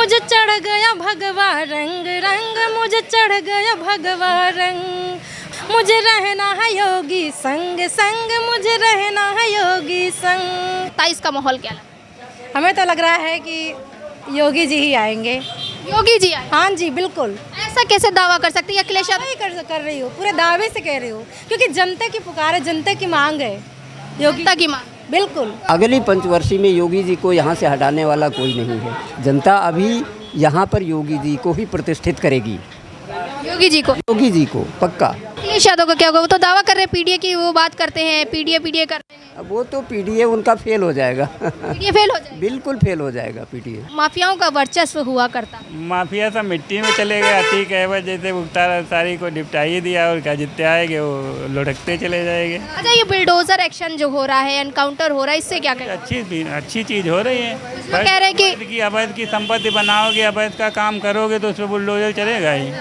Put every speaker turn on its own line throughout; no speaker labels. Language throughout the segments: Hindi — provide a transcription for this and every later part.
मुझे चढ़ गया भगवा रंग रंग, मुझे चढ़ गया भगवा रंग, मुझे रहना है योगी संग संग, मुझे रहना है योगी संग।
27 का माहौल क्या लगा?
हमें तो लग रहा है कि योगी जी ही आएंगे।
योगी जी आए?
हाँ जी बिल्कुल।
ऐसा कैसे दावा कर सकती है अखिलेश यादव?
नहीं कर रही हूँ, पूरे दावे से कह रही हूँ, क्योंकि जनता की पुकार है, जनता की मांग है, योगी
जनता की मांग।
बिल्कुल।
अगली पंचवर्षीय में योगी जी को यहाँ से हटाने वाला कोई नहीं है। जनता अभी यहाँ पर योगी जी को ही प्रतिष्ठित करेगी।
योगी जी को?
योगी जी को पक्का।
अखिलेश यादव का क्या होगा? वो तो दावा कर रहे हैं पीडीए की, वो बात करते हैं पीडीए कर रहे हैं।
अब वो तो पीडीए उनका फेल हो जाएगा।
पीडीए फेल हो जाए?
बिल्कुल फेल हो जाएगा पीडीए।
माफियाओं का वर्चस्व हुआ करता।
माफिया सब मिट्टी में चले गए। अतीक अहमद जैसे मुख्तार अंसारी को निपटा ही दिया, और क्या जितने आएंगे वो लुढ़कते चले जाएंगे।
अच्छा, ये बुलडोजर एक्शन जो हो रहा है, एनकाउंटर हो रहा है, इससे क्या कहें?
अच्छी चीज़ हो रही है।
कह रहे हैं कि
अवैध की संपत्ति बनाओगे, अवैध का काम करोगे तो उस पर बुलडोजर चलेगा ही।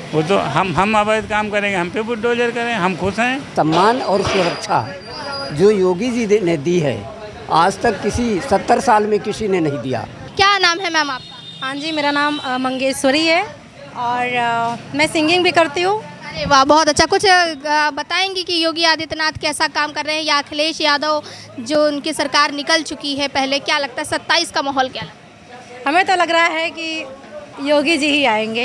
वो तो हम अवैध काम करेंगे, हम पे बुलडोजर करें, हम खुश हैं।
सम्मान और सुरक्षा जो योगी जी ने दी है, आज तक किसी 70 साल में किसी ने नहीं दिया।
क्या नाम है मैम आपका?
हाँ जी, मेरा नाम मंगेश्वरी है और मैं सिंगिंग भी करती हूँ।
अरे वाह, बहुत अच्छा। कुछ बताएंगी कि योगी आदित्यनाथ कैसा काम कर रहे हैं, या अखिलेश यादव जो उनकी सरकार निकल चुकी है पहले, क्या लगता है 27 का माहौल क्या लगता है?
हमें तो लग रहा है कि योगी जी ही आएंगे।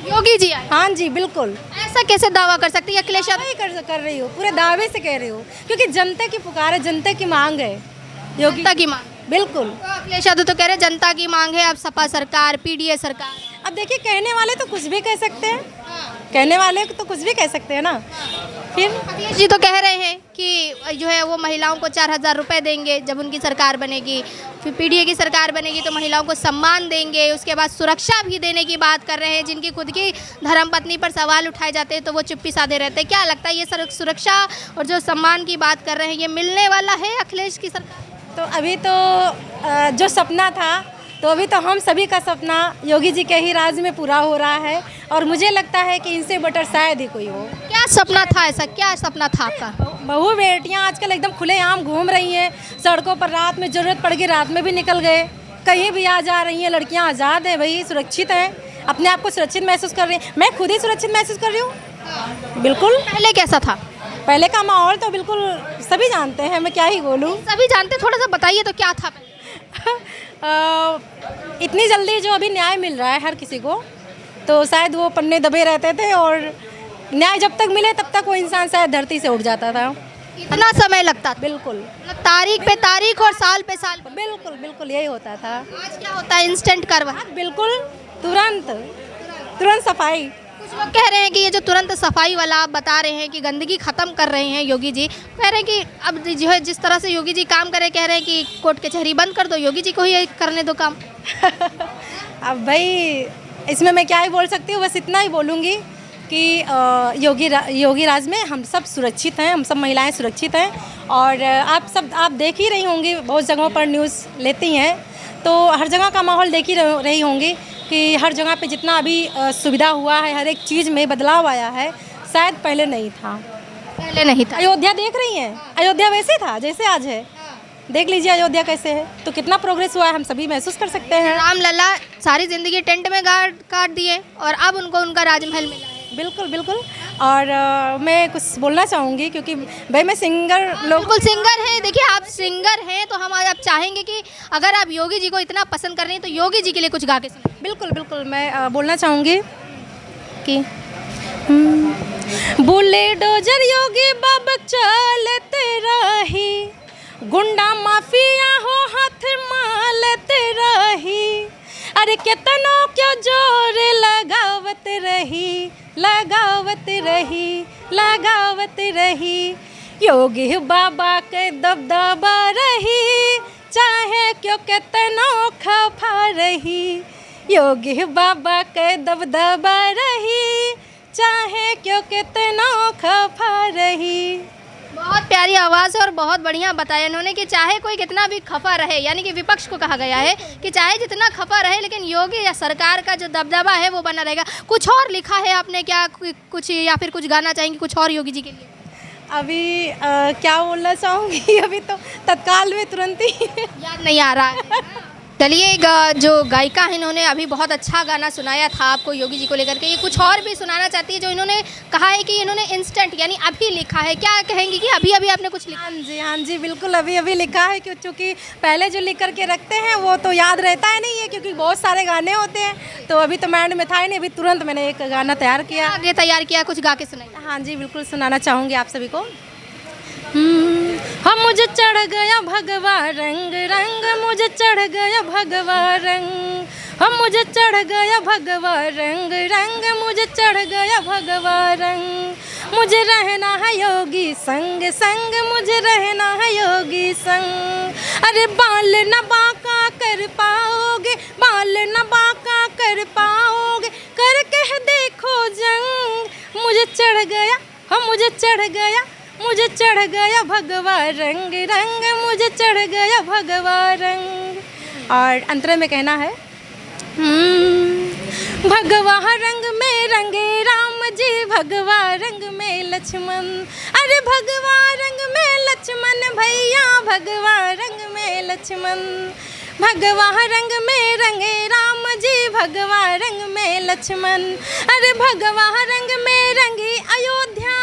योगी जी आए?
हाँ जी बिल्कुल।
ऐसा कैसे दावा कर सकती है अखिलेश यादव?
नहीं कर रही हूँ, पूरे दावे से कह रही हूँ, क्योंकि जनता की पुकार है, जनता की मांग है, योगी
जनता की मांग।
बिल्कुल।
तो अखिलेश यादव तो कह रहे हैं जनता की मांग है, अब सपा सरकार, पीडीए सरकार।
अब देखिए, कहने वाले तो कुछ भी कह सकते हैं, कहने वाले तो कुछ भी कह सकते हैं ना। फिर
अखिलेश जी तो कह रहे हैं कि जो है वो महिलाओं को 4000 रुपये देंगे जब उनकी सरकार बनेगी, फिर पीडीए की सरकार बनेगी तो महिलाओं को सम्मान देंगे, उसके बाद सुरक्षा भी देने की बात कर रहे हैं। जिनकी खुद की धर्मपत्नी पर सवाल उठाए जाते हैं तो वो चुप्पी साधे रहते हैं। क्या लगता है ये सुरक्षा और जो सम्मान की बात कर रहे हैं, ये मिलने वाला है अखिलेश की सरकार?
तो अभी तो जो सपना था, तो अभी तो हम सभी का सपना योगी जी के ही राज में पूरा हो रहा है, और मुझे लगता है कि इनसे बेटर शायद ही कोई हो।
क्या सपना था? ऐसा क्या सपना था आपका?
बहू बेटियां आजकल एकदम खुलेआम घूम रही हैं सड़कों पर, रात में ज़रूरत पड़ गई रात में भी निकल गए, कहीं भी आ जा रही हैं, लड़कियां आज़ाद हैं भाई, सुरक्षित हैं, अपने आप को सुरक्षित महसूस कर रही हैं। मैं खुद ही सुरक्षित महसूस कर रही हूँ। बिल्कुल।
पहले कैसा था?
पहले का माहौल तो बिल्कुल सभी जानते हैं, मैं क्या ही बोलूँ।
सभी जानते, थोड़ा सा बताइए तो क्या था?
इतनी जल्दी जो अभी न्याय मिल रहा है हर किसी को, तो शायद वो पन्ने दबे रहते थे, और न्याय जब तक मिले तब तक वो इंसान शायद धरती से उठ जाता था।
इतना समय लगता था?
बिल्कुल।
तारीख पे तारीख और साल पे साल।
बिल्कुल बिल्कुल यही होता था।
आज क्या होता है? इंस्टेंट कार्रवाई।
बिल्कुल, तुरंत सफाई।
कुछ लोग कह रहे हैं कि ये जो तुरंत सफाई वाला आप बता रहे हैं कि गंदगी खत्म कर रहे हैं योगी जी, कह रहे हैं कि अब जो है जिस तरह से योगी जी काम करे, कह रहे हैं कि कोर्ट कचहरी बंद कर दो, योगी जी को ही करने दो काम।
अब भाई इसमें मैं क्या ही बोल सकती हूँ, बस इतना ही बोलूँगी कि योगी राज में हम सब सुरक्षित हैं, हम सब महिलाएं सुरक्षित हैं। और आप देख ही रही होंगी, बहुत जगहों पर न्यूज़ लेती हैं, तो हर जगह का माहौल देख ही रही होंगी कि हर जगह पे जितना अभी सुविधा हुआ है, हर एक चीज़ में बदलाव आया है, शायद पहले नहीं था।
पहले नहीं था।
अयोध्या देख रही हैं, अयोध्या वैसे था जैसे आज है। देख लीजिए अयोध्या कैसे है, तो कितना प्रोग्रेस हुआ है हम सभी महसूस कर सकते हैं।
राम लल्ला सारी जिंदगी टेंट में काट दिए और अब उनको उनका राजमहल मिला है।
बिल्कुल बिल्कुल। और मैं कुछ बोलना चाहूँगी, क्योंकि भाई मैं सिंगर
बिल्कुल सिंगर हैं। देखिए आप सिंगर हैं, तो हम आप चाहेंगे कि अगर आप योगी जी को इतना पसंद कर रही हैं तो योगी जी के लिए कुछ गा के सुनाइए।
बिल्कुल बिल्कुल, मैं बोलना चाहूँगी कि बुलडोजर योगी बाबा चलते रही, गुंडा माफिया हो हाथ मालते रही, अरे कितनों क्यों जोर लगावत रही, योगी बाबा के दबदबा रही, चाहे क्यों कितनों खफा रही, योगी बाबा के दबदबा रही, चाहे क्यों कितनों खफा रही।
बहुत प्यारी आवाज़ है और बहुत बढ़िया बताया इन्होंने कि चाहे कोई कितना भी खफा रहे, यानी कि विपक्ष को कहा गया है कि चाहे जितना खफा रहे, लेकिन योगी या सरकार का जो दबदबा है वो बना रहेगा। कुछ और लिखा है आपने क्या, कुछ या फिर कुछ गाना चाहेंगे कुछ और योगी जी के लिए?
अभी क्या बोलना चाहूँगी, अभी तो तत्काल में तुरंत ही
याद नहीं आ रहा है। चलिए जो गायिका है इन्होंने अभी बहुत अच्छा गाना सुनाया था आपको योगी जी को लेकर के, ये कुछ और भी सुनाना चाहती है जो इन्होंने कहा है कि इन्होंने इंस्टेंट यानी अभी लिखा है। क्या कहेंगी कि अभी अभी आपने कुछ लिखा?
हाँ जी बिल्कुल अभी अभी लिखा है, क्योंकि पहले जो लिख करके रखते हैं वो तो याद रहता है नहीं है, क्योंकि बहुत सारे गाने होते हैं, तो अभी तो माइंड में था ही नहीं, अभी तुरंत मैंने एक गाना तैयार किया।
आगे तैयार किया, कुछ गा के सुनाइए।
हाँ जी बिल्कुल सुनाना चाहूँगी आप सभी को। हम मुझे चढ़ गया भगवा रंग रंग, मुझे चढ़ गया भगवा रंग, हम मुझे चढ़ गया भगवा रंग रंग, मुझे चढ़ गया भगवा रंग, मुझे रहना है योगी संग संग, मुझे रहना है योगी संग। अरे बाल न बांका कर पाओगे, बाल न बांका कर पाओगे, करके देखो जंग, मुझे चढ़ गया, हम मुझे चढ़ गया, मुझे चढ़ गया भगवा रंग रंग, मुझे चढ़ गया भगवा रंग। और अंतरे में कहना है भगवा रंग में रंगे राम जी, भगवा रंग में लक्ष्मण, अरे भगवा रंग में लक्ष्मण भैया, भगवा रंग में लक्ष्मण, भगवा रंग में रंगे राम जी, भगवा रंग में लक्ष्मण, अरे भगवा रंग में रंगी अयोध्या,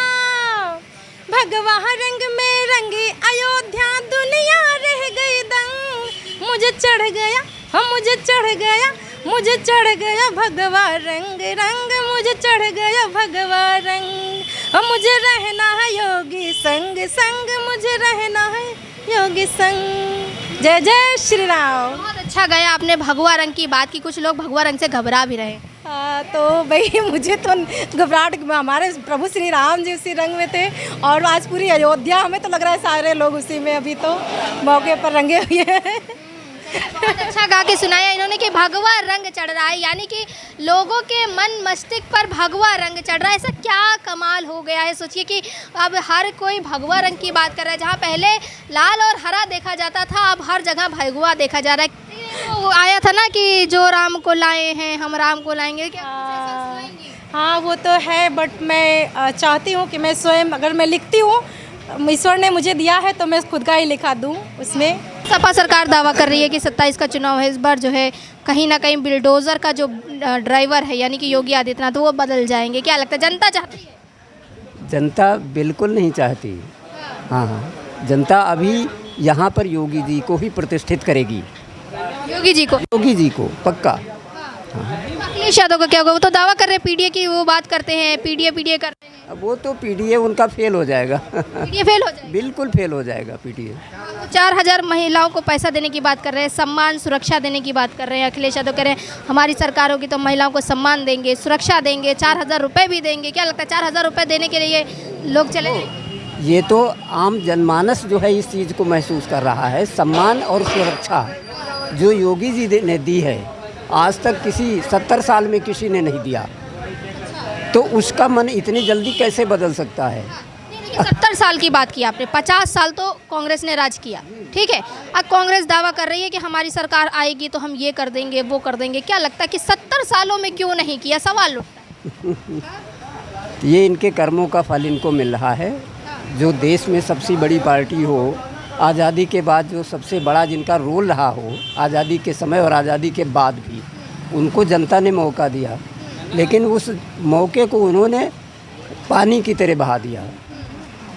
भगवा रंग में रंगी अयोध्या, दुनिया रह गई दंग, मुझे चढ़ गया, हम मुझे चढ़ गया, मुझे चढ़ गया भगवा रंग रंग, मुझे चढ़ गया भगवा रंग, हम मुझे रहना है योगी संग संग, मुझे रहना है योगी संग। जय जय श्री राम।
बहुत अच्छा गाया आपने भगवा रंग की बात की, कुछ लोग भगवा रंग से घबरा भी रहे।
तो भाई मुझे तो घबराहट, हमारे प्रभु श्री राम जी उसी रंग में थे, और आज पूरी अयोध्या हमें तो लग रहा है सारे लोग उसी में अभी तो मौके पर रंगे हुए हैं।
बहुत अच्छा गा के सुनाया इन्होंने कि भगवा रंग चढ़ रहा है, यानी कि लोगों के मन मस्तिष्क पर भगवा रंग चढ़ रहा है। ऐसा क्या कमाल हो गया है, सोचिए कि अब हर कोई भगवा रंग की बात कर रहा है, जहाँ पहले लाल और हरा देखा जाता था, अब हर जगह भगवा देखा जा रहा है। तो आया था ना कि जो राम को लाए हैं हम राम को लाएंगे, क्या
हाँ वो तो है, बट मैं चाहती हूँ कि मैं स्वयं अगर मैं लिखती हूँ, ईश्वर ने मुझे दिया है तो मैं खुद का ही लिखा दूँ उसमें।
सपा सरकार दावा कर रही है कि 27 का चुनाव है, इस बार जो है कहीं ना कहीं बिल्डोजर का जो ड्राइवर है यानी कि योगी आदित्यनाथ, वो बदल जाएंगे। क्या लगता है, जनता चाहती है?
जनता बिल्कुल नहीं चाहती। हाँ, जनता अभी यहाँ पर योगी जी को ही प्रतिष्ठित करेगी,
योगी जी को,
योगी जी को पक्का।
अखिलेश यादव का क्या होगा? वो तो दावा कर रहे हैं पीडीए की, वो बात करते हैं पीडीए कर रहे हैं।
अब वो तो पीडीए उनका फेल हो जाएगा।
पीडीए फेल हो जाएगा,
बिल्कुल फेल हो जाएगा पीडीए।
4000 महिलाओं को पैसा देने की बात कर रहे हैं, सम्मान सुरक्षा देने की बात कर रहे हैं। अखिलेश यादव कह रहे हैं हमारी सरकार होगी तो महिलाओं को सम्मान देंगे, सुरक्षा देंगे, 4000 रुपये भी देंगे। क्या लगता है 4000 रुपये देने के लिए लोग चले जाएंगे?
ये तो आम जनमानस जो है इस चीज़ को महसूस कर रहा है। सम्मान और सुरक्षा जो योगी जी ने दी है, आज तक किसी 70 साल में किसी ने नहीं दिया, तो उसका मन इतनी जल्दी कैसे बदल सकता है?
70 साल की बात की आपने, 50 साल तो कांग्रेस ने राज किया, ठीक है। अब कांग्रेस दावा कर रही है कि हमारी सरकार आएगी तो हम ये कर देंगे वो कर देंगे। क्या लगता है कि 70 सालों में क्यों नहीं किया? सवाल उठता है।
ये इनके कर्मों का फल इनको मिल रहा है। जो देश में सबसे बड़ी पार्टी हो, आज़ादी के बाद जो सबसे बड़ा जिनका रोल रहा हो, आज़ादी के समय और आज़ादी के बाद भी, उनको जनता ने मौका दिया, लेकिन उस मौके को उन्होंने पानी की तरह बहा दिया।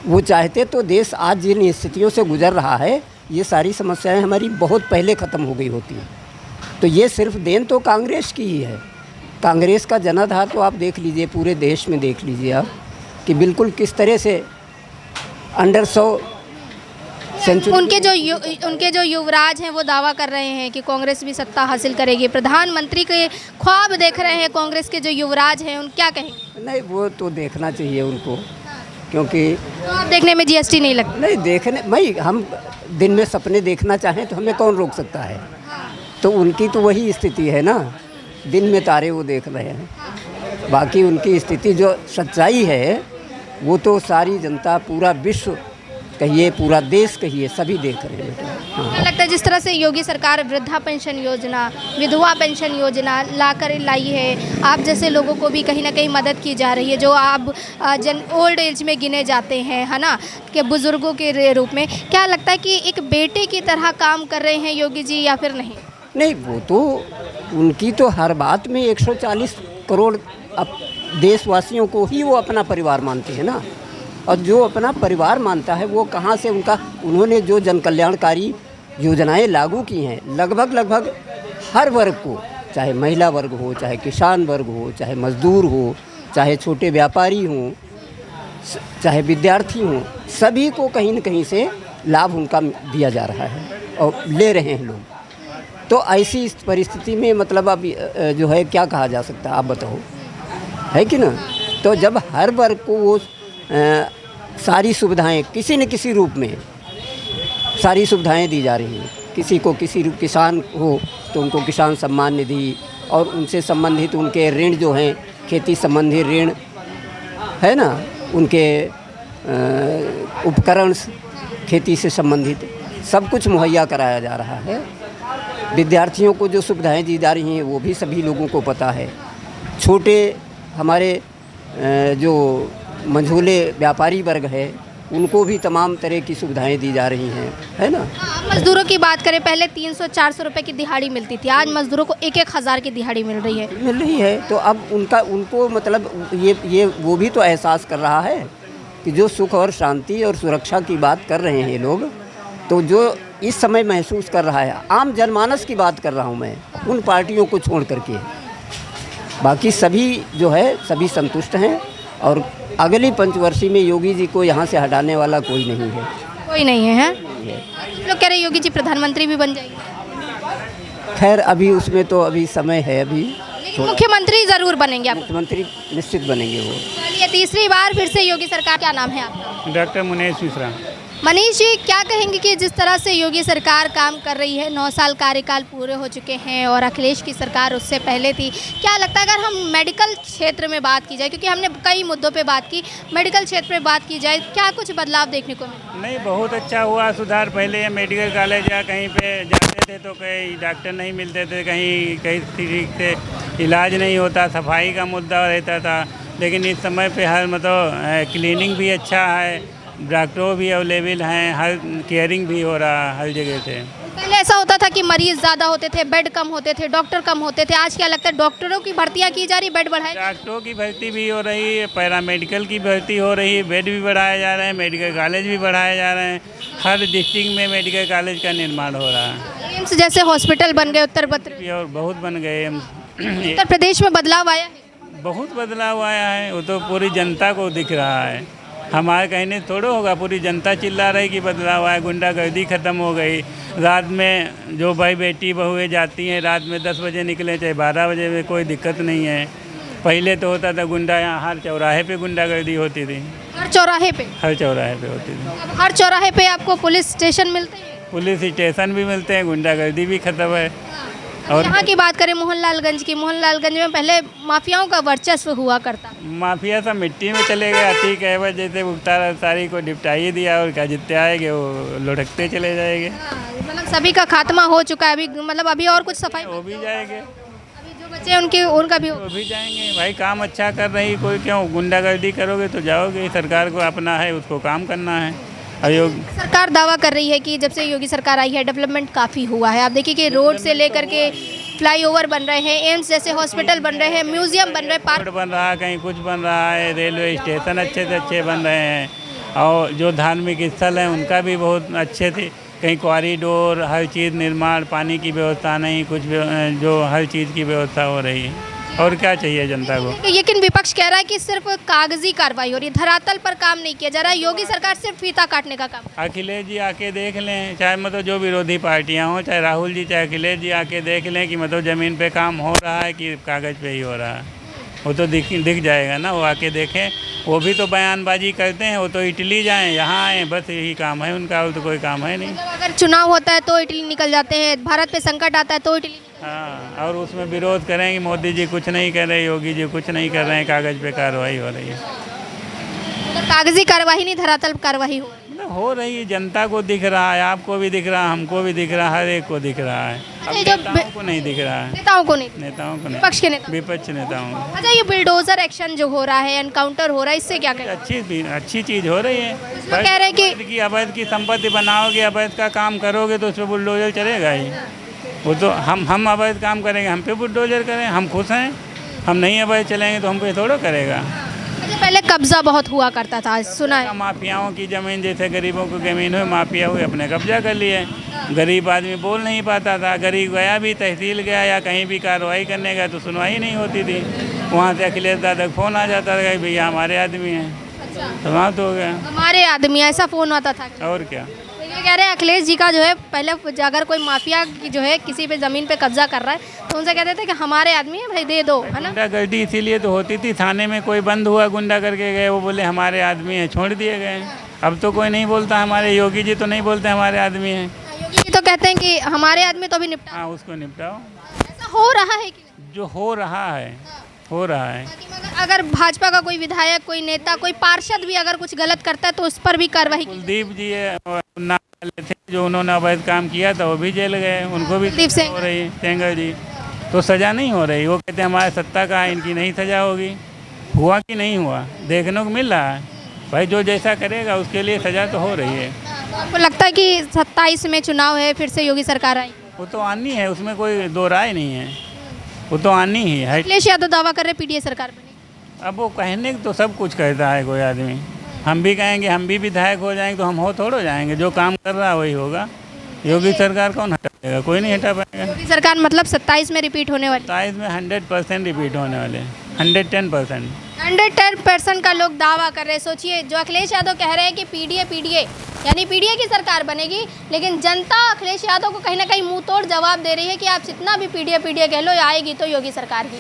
वो चाहते तो देश आज जिन स्थितियों से गुजर रहा है, ये सारी समस्याएं हमारी बहुत पहले ख़त्म हो गई होती। तो ये सिर्फ देन तो कांग्रेस की ही है। कांग्रेस का जनाधार तो आप देख लीजिए, पूरे देश में देख लीजिए आप कि बिल्कुल किस तरह से अंडर 100 सेंचुरी।
उनके जो युवराज हैं वो दावा कर रहे हैं कि कांग्रेस भी सत्ता हासिल करेगी। प्रधानमंत्री के ख्वाब देख रहे हैं कांग्रेस के जो युवराज हैं, उन क्या कहेंगे?
नहीं, वो तो देखना चाहिए उनको, क्योंकि
तो आप देखने में जीएसटी नहीं लगता?
नहीं देखने, भाई हम दिन में सपने देखना चाहें तो हमें कौन रोक सकता है? तो उनकी तो वही स्थिति है ना, दिन में तारे वो देख रहे हैं। बाकी उनकी स्थिति जो सच्चाई है वो तो सारी जनता, पूरा विश्व कहिए, पूरा देश कहिए, सभी देख रहे हैं।
क्या लगता है जिस तरह से योगी सरकार वृद्धा पेंशन योजना, विधवा पेंशन योजना लाई है, आप जैसे लोगों को भी कहीं ना कहीं मदद की जा रही है, जो आप ओल्ड एज में गिने जाते हैं, है ना, कि बुज़ुर्गों के रूप में, क्या लगता है कि एक बेटे की तरह काम कर रहे हैं योगी जी या फिर नहीं?
नहीं, वो तो उनकी तो हर बात में 140 करोड़ अब देशवासियों को ही वो अपना परिवार मानते हैं ना। और जो अपना परिवार मानता है वो कहाँ से उन्होंने जो जन कल्याणकारी योजनाएं लागू की हैं, लगभग हर वर्ग को, चाहे महिला वर्ग हो, चाहे किसान वर्ग हो, चाहे मजदूर हो, चाहे छोटे व्यापारी हों, चाहे विद्यार्थी हों, सभी को कहीं न कहीं से लाभ उनका दिया जा रहा है और ले रहे हैं लोग। तो ऐसी इस परिस्थिति में मतलब अब जो है क्या कहा जा सकता है, आप बताओ, है कि ना। तो जब हर वर्ग को वो सारी सुविधाएं किसी न किसी रूप में सारी सुविधाएं दी जा रही हैं, किसी को किसान हो तो उनको किसान सम्मान निधि और उनसे संबंधित उनके ऋण जो हैं, खेती संबंधी ऋण है ना, उनके उपकरण खेती से संबंधित सब कुछ मुहैया कराया जा रहा है। विद्यार्थियों को जो सुविधाएं दी जा रही हैं वो भी सभी लोगों को पता है। छोटे हमारे जो मंझोले व्यापारी वर्ग है उनको भी तमाम तरह की सुविधाएं दी जा रही हैं, है ना।
मजदूरों की बात करें, पहले 300-400 रुपए की दिहाड़ी मिलती थी, आज मजदूरों को 1-1 हज़ार की दिहाड़ी मिल रही है।
तो अब उनको मतलब ये वो भी तो एहसास कर रहा है कि जो सुख और शांति और सुरक्षा की बात कर रहे हैं लोग, तो जो इस समय महसूस कर रहा है, आम जनमानस की बात कर रहा हूँ मैं, उन पार्टियों को छोड़ करके बाकी सभी जो है सभी संतुष्ट हैं। और अगली पंचवर्षीय में योगी जी को यहाँ से हटाने वाला कोई नहीं है।
कोई नहीं है, लोग कह रहे योगी जी प्रधानमंत्री भी बन जाएंगे।
खैर अभी उसमें तो अभी समय है, अभी
मुख्यमंत्री ज़रूर बनेंगे आप?
मुख्यमंत्री निश्चित बनेंगे वो।
चलिए, तीसरी बार फिर से योगी सरकार, क्या नाम है आपका?
डॉक्टर मनीष मिश्रा।
मनीष जी, क्या कहेंगे कि जिस तरह से योगी सरकार काम कर रही है, 9 साल कार्यकाल पूरे हो चुके हैं और अखिलेश की सरकार उससे पहले थी, क्या लगता है अगर हम मेडिकल क्षेत्र में बात की जाए, क्योंकि हमने कई मुद्दों पे बात की, मेडिकल क्षेत्र में बात की जाए, क्या कुछ बदलाव देखने को मिला?
नहीं, बहुत अच्छा हुआ सुधार। पहले मेडिकल कॉलेज या कहीं पे जाते थे तो कहीं डॉक्टर नहीं मिलते थे, कहीं ठीक से इलाज नहीं होता, सफाई का मुद्दा रहता था। लेकिन इस समय पे हर मतलब क्लीनिंग भी अच्छा है, डॉक्टर भी अवेलेबल हैं, हर केयरिंग भी हो रहा है हर जगह से।
पहले ऐसा होता था कि मरीज़ ज़्यादा होते थे, बेड कम होते थे, डॉक्टर कम होते थे, आज क्या लगता है डॉक्टरों की भर्तियाँ की जा रही, बेड बढ़ाए?
डॉक्टरों की भर्ती भी हो रही है, पैरामेडिकल की भर्ती हो रही है, बेड भी बढ़ाए जा रहे हैं, मेडिकल कॉलेज भी बढ़ाए जा रहे हैं, हर डिस्ट्रिक्ट में मेडिकल कॉलेज का निर्माण हो रहा है।
एम्स जैसे हॉस्पिटल बन गए उत्तर प्रदेश,
और बहुत बन गए एम्स।
उत्तर प्रदेश में बदलाव आया है?
बहुत बदलाव आया है, वो तो पूरी जनता को दिख रहा है, हमारे कहने थोड़ा होगा, पूरी जनता चिल्ला रही कि बदलाव आया। गुंडागर्दी ख़त्म हो गई। रात में जो भाई बेटी बहुएँ जाती हैं, रात में 10 बजे निकले चाहे 12 बजे में कोई दिक्कत नहीं है। पहले तो होता था गुंडा, यहाँ हर चौराहे पे गुंडागर्दी होती थी।
हर चौराहे पे?
हर चौराहे पे होती थी।
अब हर चौराहे पे आपको पुलिस स्टेशन मिलते हैं?
पुलिस स्टेशन भी मिलते हैं, गुंडागर्दी भी ख़त्म है।
और यहाँ की बात करें मोहनलालगंज की, मोहनलालगंज में पहले माफियाओं का वर्चस्व हुआ करता।
माफिया सब मिट्टी में चले गए। अतीक अहमद जैसे मुख्तार सारी को निपटाई दिया और क्या जितने आएंगे वो लुढ़कते चले जाएंगे।
मतलब सभी का खात्मा हो चुका है, अभी मतलब अभी और कुछ सफाई
वो भी जाएंगे,
अभी जो बच्चे उनके उनका भी
वो भी जाएंगे। भाई काम अच्छा कर रही, कोई क्यों गुंडागर्दी करोगे तो जाओगे। सरकार को अपना है, उसको काम करना है।
सरकार दावा कर रही है कि जब से योगी सरकार आई है डेवलपमेंट काफ़ी हुआ है। आप देखिए कि रोड से लेकर के फ्लाईओवर बन रहे हैं, एम्स जैसे हॉस्पिटल बन रहे हैं, म्यूजियम बन रहे हैं, पार्क
बन रहा है, कहीं कुछ बन रहा है, रेलवे स्टेशन अच्छे से अच्छे बन रहे हैं। और जो धार्मिक स्थल हैं उनका भी बहुत अच्छे थे, कहीं कॉरिडोर, हर चीज़ निर्माण, पानी की व्यवस्था नहीं, कुछ जो हर चीज़ की व्यवस्था हो रही है। और क्या चाहिए जनता को।
लेकिन विपक्ष कह रहा है कि सिर्फ कागजी कार्रवाई हो रही है, धरातल पर काम नहीं किया जा रहा है। योगी सरकार सिर्फ फीता काटने का काम।
अखिलेश जी आके देख लें, चाहे मतलब जो विरोधी पार्टियां हों, चाहे राहुल जी चाहे अखिलेश जी आके देख लें कि मतलब ज़मीन पे काम हो रहा है कि कागज़ पे ही हो रहा है। वो तो दिख जाएगा ना, वो आके देखें। वो भी तो बयानबाजी करते हैं, वो तो इटली जाएँ, यहाँ आएँ, बस यही काम है उनका, और तो कोई काम है नहीं।
अगर चुनाव होता है तो इटली निकल जाते हैं, भारत पे संकट आता है तो इटली।
हाँ, और उसमें विरोध करेंगे, मोदी जी कुछ नहीं कर रहे, योगी जी कुछ नहीं कर रहे हैं, कागज़ पे कार्रवाई हो रही है।
कागजी कार्रवाई नहीं, धरातल कार्रवाई
हो रही है। जनता को दिख रहा है, आपको भी दिख रहा है, हमको भी दिख रहा है, हर एक को दिख रहा है। अब नेताओं को नहीं दिख रहा है,
नेताओं को नहीं,
विपक्ष के नेता, विपक्ष नेताओं को।
अच्छा, ये बुलडोजर एक्शन जो हो रहा है, एनकाउंटर हो रहा है, इससे क्या कहें?
अच्छी चीज़ हो रही है।
कह रहे हैं कि
अवैध की संपत्ति बनाओगे, अवैध का काम करोगे तो उस पर बुलडोजर चलेगा ही। वो तो हम अवैध काम करेंगे, हम पे बुलडोजर करें, हम खुश हैं। हम नहीं अवैध चलेंगे तो हम पे थोड़ा करेगा।
अच्छा, पहले कब्जा बहुत हुआ करता था, सुना है।
माफियाओं की ज़मीन, जैसे गरीबों की ज़मीन हुई, माफिया हुए अपने कब्जा कर लिए। गरीब आदमी बोल नहीं पाता था, गरीब गया भी तहसील गया या कहीं भी कार्रवाई करने गया तो सुनवाई नहीं होती थी। वहाँ से अखिलेश दादा का फ़ोन आ जाता था कि भैया हमारे आदमी हैं, समाप्त हो गया।
हमारे आदमी, ऐसा फ़ोन आता था।
और क्या।
तो ये कह रहे हैं अखिलेश जी का जो है, पहले अगर कोई माफिया की जो है किसी पे ज़मीन पे कब्जा कर रहा है तो उनसे कहते थे कि हमारे आदमी है भाई, दे दो, है ना।
गुंडागर्दी इसीलिए तो होती थी, थाने में कोई बंद हुआ गुंडा करके गए, वो बोले हमारे आदमी हैं, छोड़ दिए गए। अब तो कोई नहीं बोलता, हमारे योगी जी तो नहीं बोलते हमारे आदमी हैं।
योगी जी तो कहते हैं कि हमारे आदमी तो अभी निपटा।
हाँ, उसको निपटाओ।
ऐसा हो रहा है कि नहीं?
जो हो रहा है, हो रहा है।
अगर भाजपा का कोई विधायक, कोई नेता, कोई पार्षद भी अगर कुछ गलत करता है तो उस पर भी कार्रवाई की।
कुलदीप जी नाम वाले थे जो उन्होंने अवैध काम किया था, वो भी जेल गए, उनको भी
कुलदीप
हो रही है। सेंगर जी तो सज़ा नहीं हो रही, वो कहते हैं हमारे सत्ता का है, इनकी नहीं सज़ा होगी। हुआ कि नहीं हुआ, देखने को मिल रहा है। भाई जो जैसा करेगा उसके लिए सज़ा तो हो रही है।
आपको लगता है कि 27 में चुनाव है, फिर से योगी सरकार आई?
वो तो आनी है, उसमें कोई दो राय नहीं है, वो तो आनी ही है।
अखिलेश यादव दावा कर रहे पीडीए सरकार बनेगी।
अब वो कहने तो सब कुछ कहता है कोई आदमी। हम भी कहेंगे हम भी विधायक हो जाएंगे तो हम हो थोड़ा जाएंगे, जो काम कर रहा है वही होगा। योगी सरकार कौन हटा देगा, कोई नहीं हटा पाएगा।
योगी सरकार मतलब 27 में रिपीट होने वाली।
27 में 100% रिपीट होने वाले, 110%।
110% का लोग दावा कर रहे हैं। सोचिए, जो अखिलेश यादव कह रहे हैं कि पीडीए यानी पीडीए की सरकार बनेगी, लेकिन जनता अखिलेश यादव को कहीं ना कहीं मुंह तोड़ जवाब दे रही है कि आप जितना भी पीडीए कह लो, आएगी तो योगी सरकार ही।